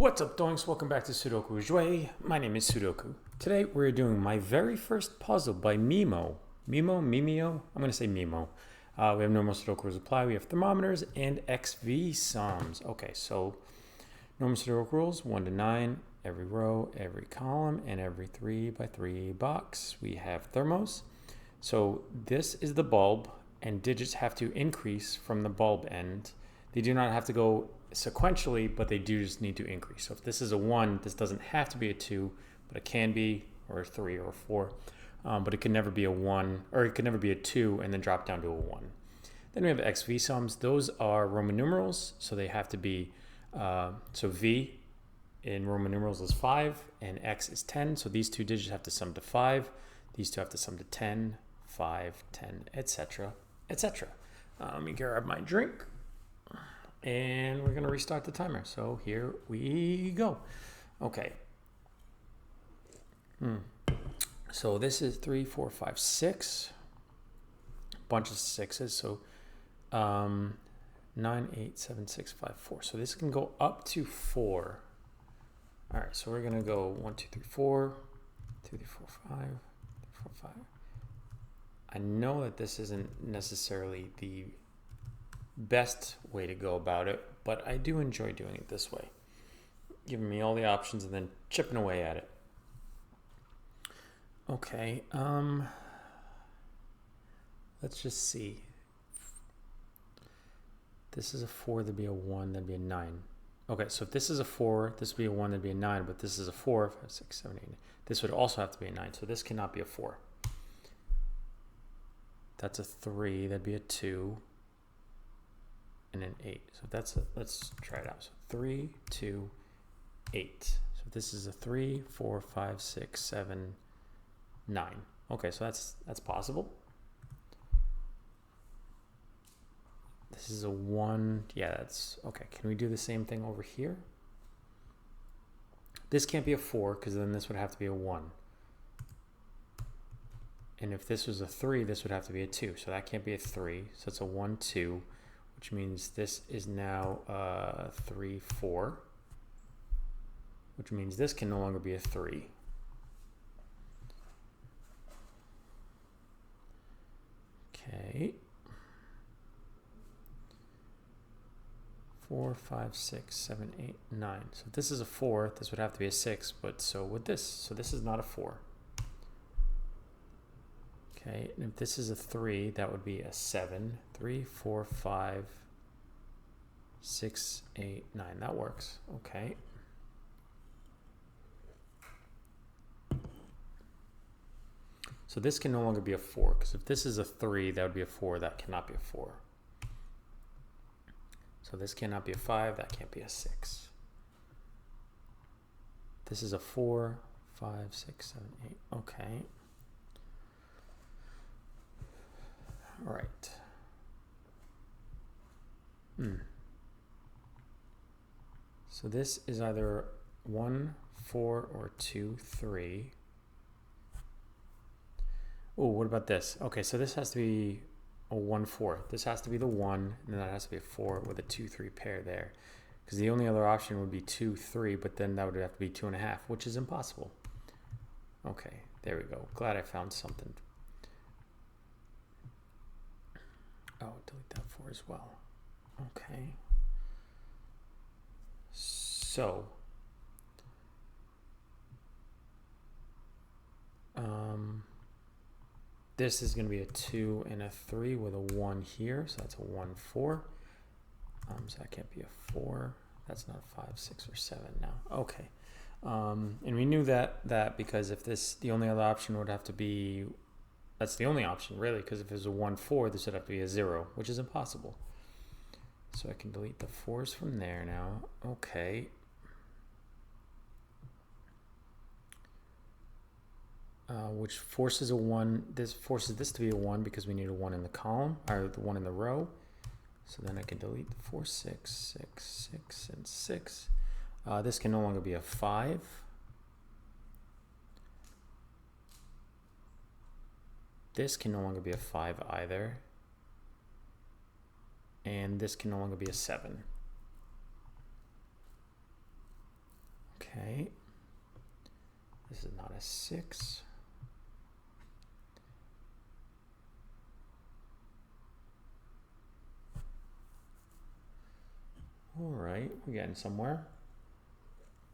What's up, doinks? Welcome back to Sudoku Jouet. My name is Sudoku. Today we're doing my very first puzzle by Memeo. Memeo? I'm going to say Memeo. We have normal Sudoku rules apply. We have thermometers and XV sums. Okay, so normal Sudoku rules 1 to 9, every row, every column, and every 3 by 3 box. We have thermos. So this is the bulb, and digits have to increase from the bulb end. They do not have to go sequentially, but they do just need to increase. So if this is a 1, this doesn't have to be a 2, but it can be, or a 3 or a 4. But it can never be a 1, or it can never be a 2 and then drop down to a 1. Then we have XV sums. Those are Roman numerals, so they have to be, so V in Roman numerals is 5 and X is 10. So these two digits have to sum to 5. These two have to sum to 10, 5, 10, etc., etc. Let me grab my drink. And we're going to restart the timer. So here we go. Okay. So this is 3, 4, 5, 6. Bunch of sixes. So 9, 8, 7, 6, 5, 4. So this can go up to 4. All right. So we're going to go 1, 2, 3, 4. 2, 3, 4, 5. 3, 4, 5. I know that this isn't necessarily the best way to go about it, but I do enjoy doing it this way, giving me all the options and then chipping away at it. Okay, let's just see. This is a 4, there'd be a 1, there'd be a 9. Okay, so if this is a 4, this would be a 1, there'd be a 9, but this is a 4, 5, 6, 7, 8. This would also have to be a 9, so this cannot be a 4. That's a 3, that'd be a 2. And an 8. So that's let's try it out. So 3, 2, 8. So this is a 3, 4, 5, 6, 7, 9. Okay, so that's possible. This is a 1. Yeah, that's okay. Can we do the same thing over here? This can't be a 4 because then this would have to be a 1. And if this was a 3, this would have to be a 2. So that can't be a 3. So it's a 1, 2. Which means this is now 3, 4, which means this can no longer be a 3. Okay. 4, 5, 6, 7, 8, 9. So if this is a 4, this would have to be a 6, but so would this. So this is not a 4. Okay, and if this is a 3, that would be a 7. 3, 4, 5, 6, 8, 9. That works. Okay. So this can no longer be a 4, because if this is a 3, that would be a 4. That cannot be a 4. So this cannot be a 5. That can't be a 6. This is a 4, 5, 6, 7, 8. Okay. All right. So this is either 1, 4, or 2, 3. Oh, what about this? Okay, so this has to be a 1, 4. This has to be the 1, and that has to be a 4 with a 2, 3 pair there. Because the only other option would be 2, 3, but then that would have to be 2.5, which is impossible. Okay, there we go. Glad I found something. Oh, delete that 4 as well. Okay. So, this is going to be a 2 and a 3 with a 1 here. So that's a 1, 4. So that can't be a 4. That's not a 5, 6, or 7 now. Okay. And we knew that because if this, the only other option would have to be, that's the only option really, because if it was a 1, 4, this would have to be a 0, which is impossible. So I can delete the 4s from there now. Okay. Which forces a 1, this forces this to be a 1 because we need a 1 in the column, or the 1 in the row. So then I can delete the 4, 6, 6, 6, and 6. This can no longer be a 5. This can no longer be a 5 either. And this can no longer be a 7. Okay. This is not a 6. All right, we're getting somewhere.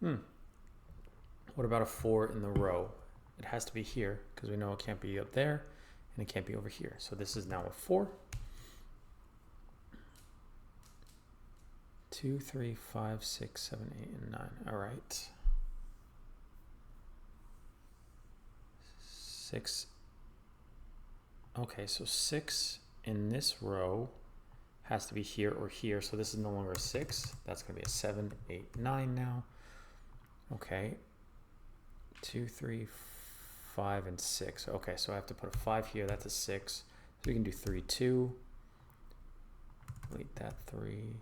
What about a 4 in the row? It has to be here because we know it can't be up there and it can't be over here. So this is now a 4. 2, 3, 5, 6, 7, 8, and 9. All right. 6. Okay, so 6 in this row has to be here or here. So this is no longer a 6. That's going to be a 7, 8, 9 now. Okay. 2, 3, 5, and 6. Okay, so I have to put a 5 here. That's a 6. So we can do 3, 2. Delete that 3.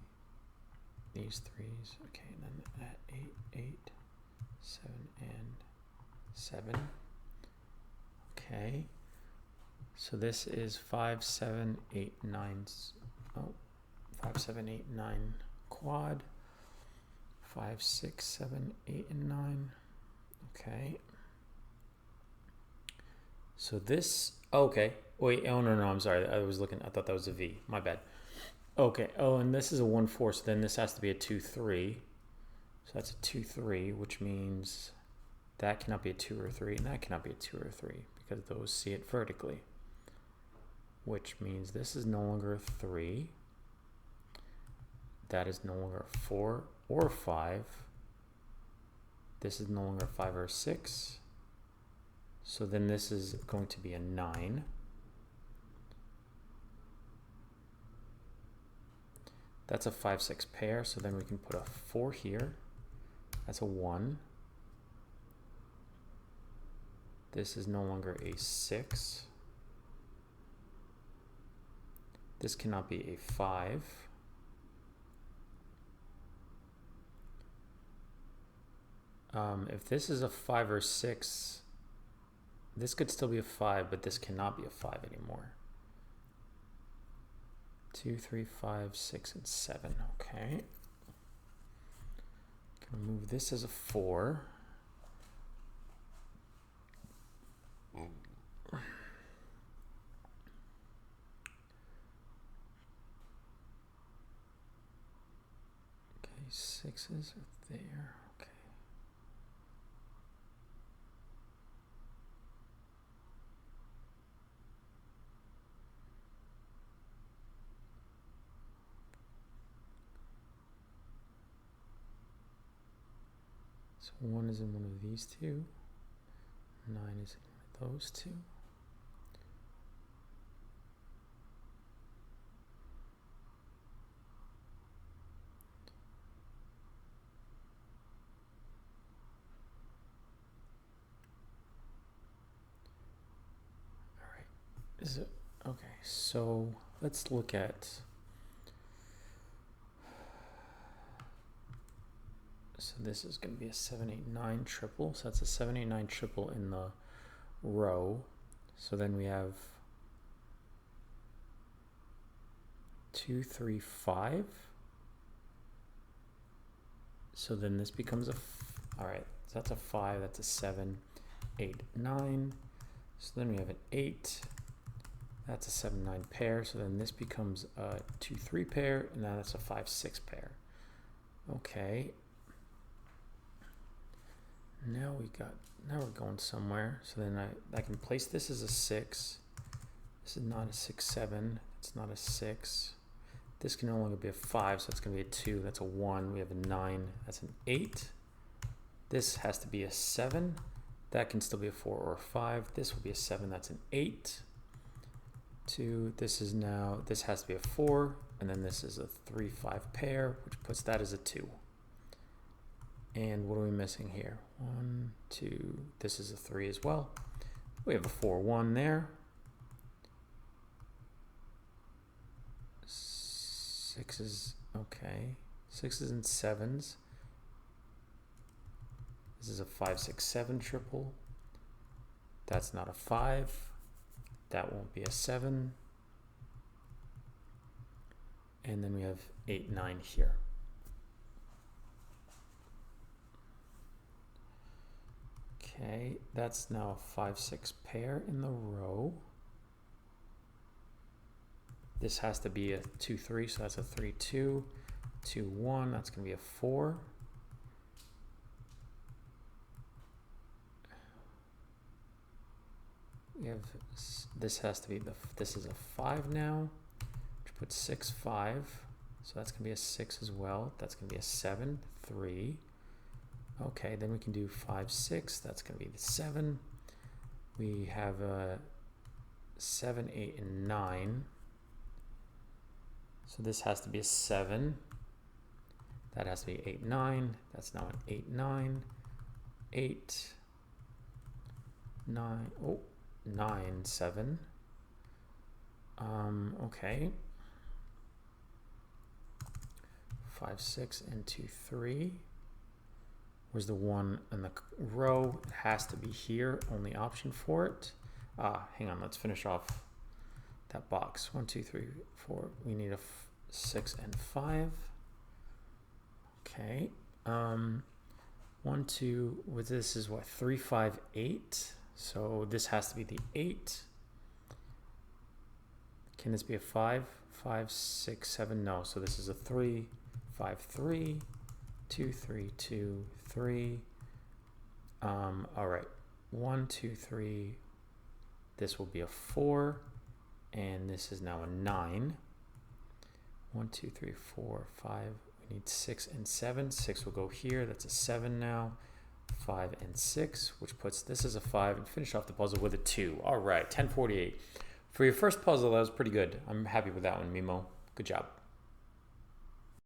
These 3s. Okay, and then that 8, 8, 7, and 7. Okay. So this is 5, 7, 8, 9. Oh, 5, 7, 8, 9 quad. 5, 6, 7, 8, and 9. Okay. So this, okay. Wait, oh no, I'm sorry. I thought that was a V. My bad. Okay. Oh, and this is a 1, 4. So then this has to be a 2, 3. So that's a 2, 3, which means that cannot be a 2 or a 3, and that cannot be a 2 or a 3 because those see it vertically. Which means this is no longer a 3. That is no longer a 4 or a 5. This is no longer a 5 or a 6. So then this is going to be a 9. That's a 5, 6 pair. So then we can put a 4 here. That's a 1. This is no longer a 6. This cannot be a 5. If this is a 5 or 6, this could still be a 5, but this cannot be a 5 anymore. 2, 3, 5, 6, and 7. Okay. Can move this as a 4. Okay, 6s are there. Okay. So 1 is in one of these two. 9 is in one of those two. All right. Is it okay? So let's look at. So this is going to be a 7, 8, 9 triple. So that's a 7, 8, 9 triple in the row. So then we have 2, 3, 5. So then this becomes a, all right, so that's a 5, that's a 7, 8, 9. So then we have an 8. That's a 7, 9 pair. So then this becomes a 2, 3 pair, and now that's a 5, 6 pair. Okay. Now we're going somewhere. So then I can place this as a 6. This is not a 6, 7. It's not a 6. This can no longer be a 5, so it's going to be a 2. That's a 1. We have a 9. That's an 8. This has to be a 7. That can still be a 4 or a 5. This will be a 7. That's an 8. 2. This has to be a 4. And then this is a 3, 5 pair, which puts that as a 2. And what are we missing here? 1, 2. This is a 3 as well. We have a 4, 1 there. 6s, okay. 6s and 7s. This is a 5, 6, 7 triple. That's not a 5. That won't be a 7. And then we have 8, 9 here. Okay, that's now a 5-6 pair in the row. This has to be a 2-3, so that's a 3-2, 2-1. That's going to be a 4. We have this has to be this is a 5 now, which puts 6, 5. So that's going to be a 6 as well. That's going to be a 7, 3. Okay, then we can do 5, 6. That's going to be the 7. We have a 7, 8, and 9. So this has to be a 7. That has to be 8, 9. That's now an 8, 9. 8, 9. Oh, 9, 7. Okay. 5, 6, and 2, 3. Where's the 1 in the row? It has to be here. Only option for it. Hang on. Let's finish off that box. 1, 2, 3, 4. We need a 6 and 5. Okay. 1, 2. With this is what? 3, 5, 8. So this has to be the 8. Can this be a 5? 5, 6, 7. No. So this is a 3, 5, 3, 2, 3, 2, 3. All right. 1, 2, 3. This will be a 4. And this is now a 9. 1, 2, 3, 4, 5. We need 6 and 7. 6 will go here. That's a 7 now. 5 and 6, which puts this as a 5, and finish off the puzzle with a 2. All right, 1048. For your first puzzle, that was pretty good. I'm happy with that one, Memo. Good job.